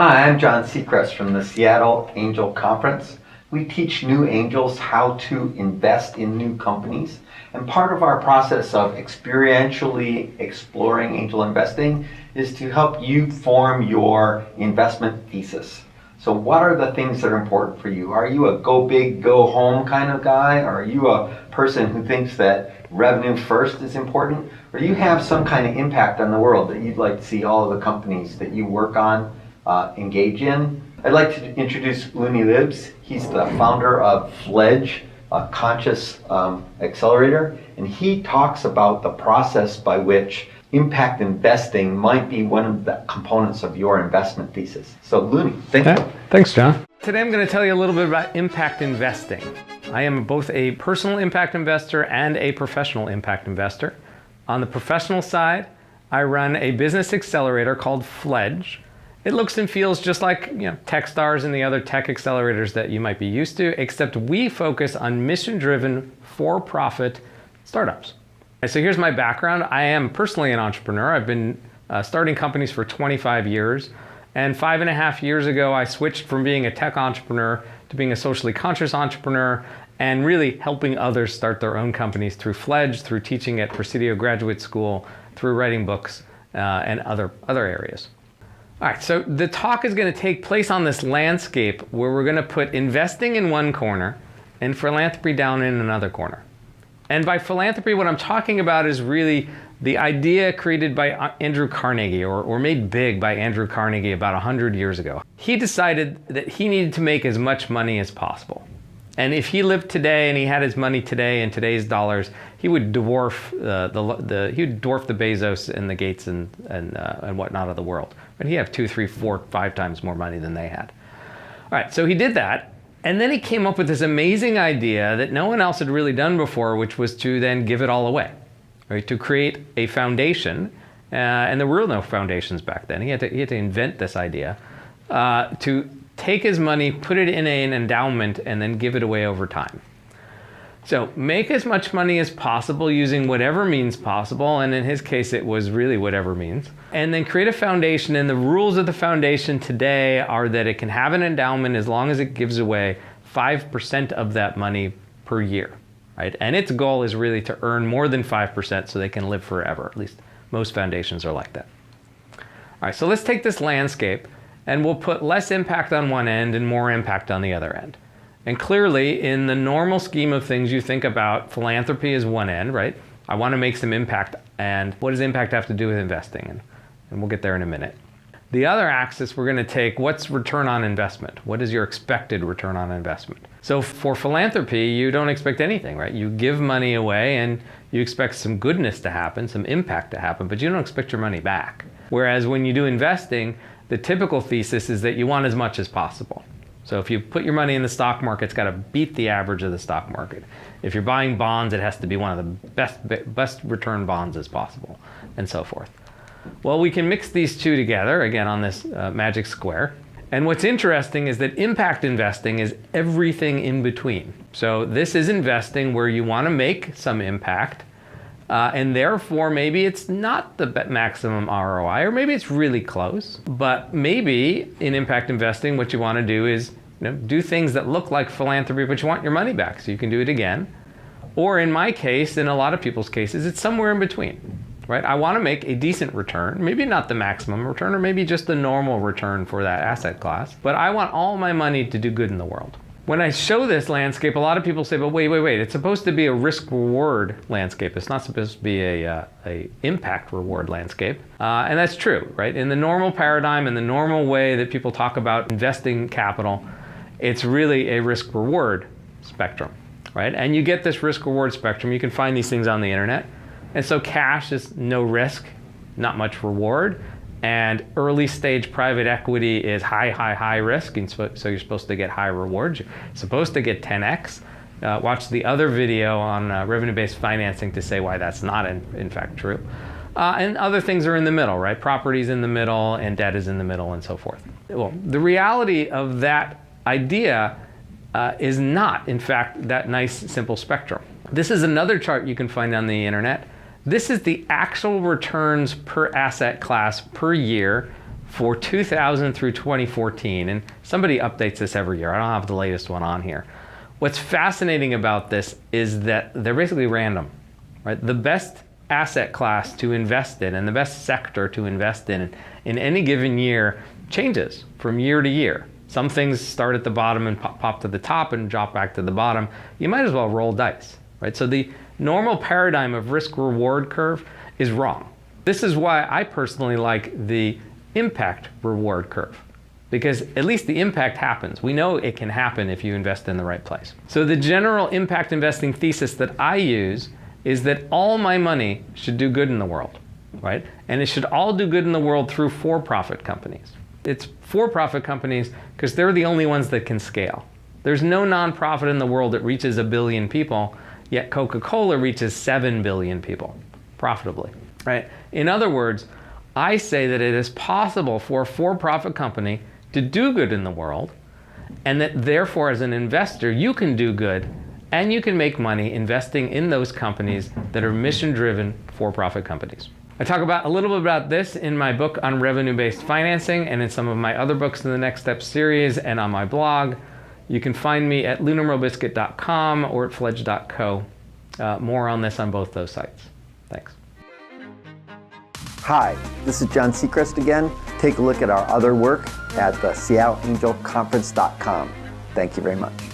Hi, I'm John Seacrest from the Seattle Angel Conference. We teach new angels how to invest in new companies. And part of our process of experientially exploring angel investing is to help you form your investment thesis. So what are the things that are important for you? Are you a go big, go home kind of guy? Or are you a person who thinks that revenue first is important? Or do you have some kind of impact on the world that you'd like to see all of the companies that you work on engage in? I'd like to introduce Luni Libes. He's the founder of Fledge, a conscious accelerator, and he talks about the process by which impact investing might be one of the components of your investment thesis. So Luni, thank you. Thanks, John. Today I'm going to tell you a little bit about impact investing. I am both a personal impact investor and a professional impact investor. On the professional side, I run a business accelerator called Fledge. It looks and feels just like Techstars and the other tech accelerators that you might be used to, except we focus on mission-driven, for-profit startups. And so here's my background. I am personally an entrepreneur. I've been starting companies for 25 years. And 5.5 years ago, I switched from being a tech entrepreneur to being a socially conscious entrepreneur and really helping others start their own companies through Fledge, through teaching at Presidio graduate school, through writing books, and other areas. All right, so the talk is going to take place on this landscape where we're going to put investing in one corner and philanthropy down in another corner. And by philanthropy, what I'm talking about is really the idea created by Andrew Carnegie, or made big by Andrew Carnegie about 100 years ago. He decided that he needed to make as much money as possible. And if he lived today and he had his money today in today's dollars, he would dwarf the Bezos and the Gates and whatnot of the world. But he'd have 2, 3, 4, 5 times more money than they had. All right, so he did that. And then he came up with this amazing idea that no one else had really done before, which was to then give it all away, right? To create a foundation, and there were no foundations back then. He had to invent this idea to take his money, put it in an endowment, and then give it away over time. So make as much money as possible using whatever means possible, and in his case it was really whatever means, and then create a foundation. And the rules of the foundation today are that it can have an endowment as long as it gives away 5% of that money per year, right? And its goal is really to earn more than 5% so they can live forever. At least most foundations are like that. All right, so let's take this landscape and we'll put less impact on one end and more impact on the other end. And clearly, in the normal scheme of things, you think about philanthropy as one end, right? I want to make some impact, and what does impact have to do with investing? And we'll get there in a minute. The other axis, we're going to take what's return on investment? What is your expected return on investment? So for philanthropy, you don't expect anything, right? You give money away and you expect some goodness to happen, some impact to happen, but you don't expect your money back. Whereas when you do investing, the typical thesis is that you want as much as possible. So if you put your money in the stock market, it's got to beat the average of the stock market. If you're buying bonds, it has to be one of the best return bonds as possible, and so forth. Well, we can mix these two together, again, on this magic square. And what's interesting is that impact investing is everything in between. So this is investing where you want to make some impact, and therefore maybe it's not the maximum ROI, or maybe it's really close. But maybe in impact investing, what you want to do is do things that look like philanthropy, but you want your money back so you can do it again. Or in my case, in a lot of people's cases, it's somewhere in between, right? I want to make a decent return, maybe not the maximum return, or maybe just the normal return for that asset class, but I want all my money to do good in the world. When I show this landscape, a lot of people say, but wait, it's supposed to be a risk-reward landscape. It's not supposed to be a impact-reward landscape. And that's true, right? In the normal paradigm, in the normal way that people talk about investing capital, it's really a risk-reward spectrum, right? And you get this risk-reward spectrum. You can find these things on the internet. And so cash is no risk, not much reward. And early stage private equity is high risk, and so you're supposed to get high rewards. You're supposed to get 10x. Watch the other video on revenue-based financing to say why that's not in fact true. And other things are in the middle, right? Property's in the middle, and debt is in the middle, and so forth. Well, the reality of that idea is not, in fact, that nice, simple spectrum. This is another chart you can find on the internet. This is the actual returns per asset class per year for 2000 through 2014, and somebody updates this every year. I don't have the latest one on here. What's fascinating about this is that they're basically random, right? The best asset class to invest in and the best sector to invest in any given year changes from year to year. Some things start at the bottom and pop to the top and drop back to the bottom. You might as well roll dice, right? So the normal paradigm of risk-reward curve is wrong. This is why I personally like the impact reward curve, because at least the impact happens. We know it can happen if you invest in the right place. So the general impact investing thesis that I use is that all my money should do good in the world, right? And it should all do good in the world through for-profit companies. It's for-profit companies because they're the only ones that can scale. There's no nonprofit in the world that reaches 1 billion people, yet Coca-Cola reaches 7 billion people profitably, right? In other words, I say that it is possible for a for-profit company to do good in the world, and that therefore as an investor you can do good and you can make money investing in those companies that are mission-driven for-profit companies. I talk about a little bit about this in my book on revenue-based financing and in some of my other books in the Next Step series and on my blog. You can find me at lunarobiscuit.com or at fledge.co. More on this on both those sites. Thanks. Hi, this is John Seacrest again. Take a look at our other work at the SeattleAngelConference.com. Thank you very much.